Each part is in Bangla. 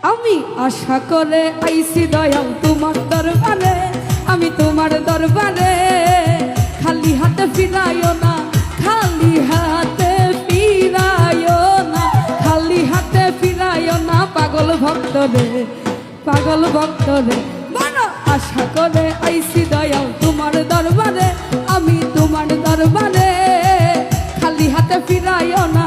আমি আশা করে আইছি দয়াল তোমার দরবারে, আমি তোমার দরবারে। খালি হাতে ফিরাইও না, খালি হাতে ফিরাইও না, খালি হাতে ফিরাইও না পাগল ভক্ত রে, পাগল ভক্ত রে। বড় আশা করে আইছি দয়াল তোমার দরবারে, আমি তোমার দরবারে। খালি হাতে ফিরাইও না,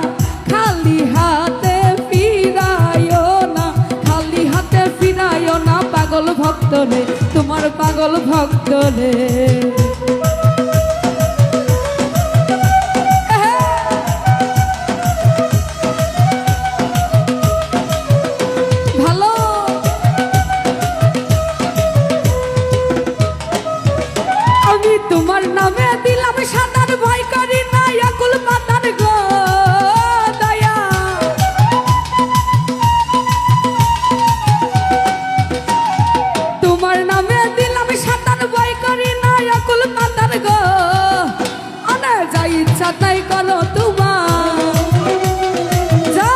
খালি হাতে ফিরাইও না, খালি হাতে ফিরাইও না পাগল ভক্ত রে, তোমার পাগল ভক্ত রে। ভালো আমি তোমার নামে দিলাম সাঁতার, ভয় করি না আকুল পাতার গো দয়া। তোমার নামে দিলাম সাঁতার, ভয় করি না আকুল পাতার গো। আনা যা ইচ্ছা তাই করো তোমার, যা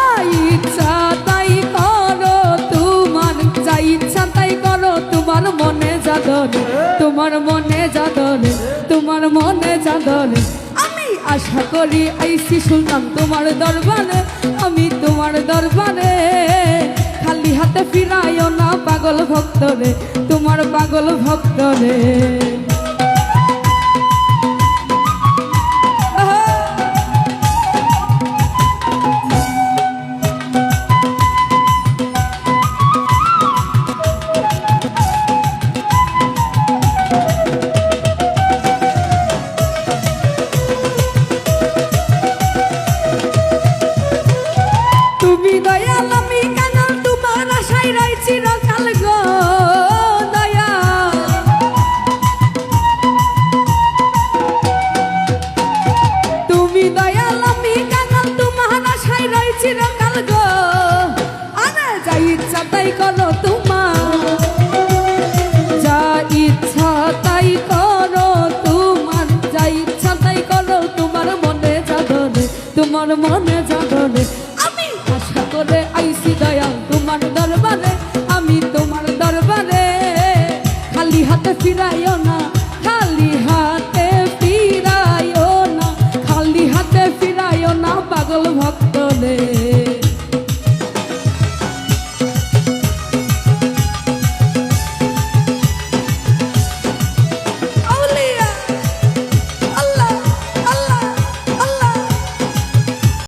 ইচ্ছা তাই করো তোমার, যা ইচ্ছা তাই করো তোমার মনে যা ধরে, তোমার মনে যা ধরে, তোমার মনে যা ধরে। আমি আশা করি আইসি শুনলাম তোমার দরবারে, আমি তোমার দরবারে। খালি হাতে ফিরাইও না পাগল ভক্ত রে, তোমার পাগল ভক্ত রে। তুমি দয়াল আমি কাঙাল, তোমার আশায় রয়েছি চিরকাল গো দয়া। তুমি দয়াল আমি কাঙাল, তোমার আশায় রয়েছি চিরকাল গো। আরে যা ইচ্ছা তাই করো তোমার, যা ইচ্ছা তাই করো তোমার, যা ইচ্ছা তাই করো তোমার মনে যা ধরে, তোমার মনে যা ধরে। আশা করে আইসি দয়াল তোমার দরবারে, আমি তোমার দরবারে। খালি হাতে ফিরাইও না, খালি হাতে ফিরাইও না, খালি হাতে ফিরাইও না পাগল ভক্ত রে।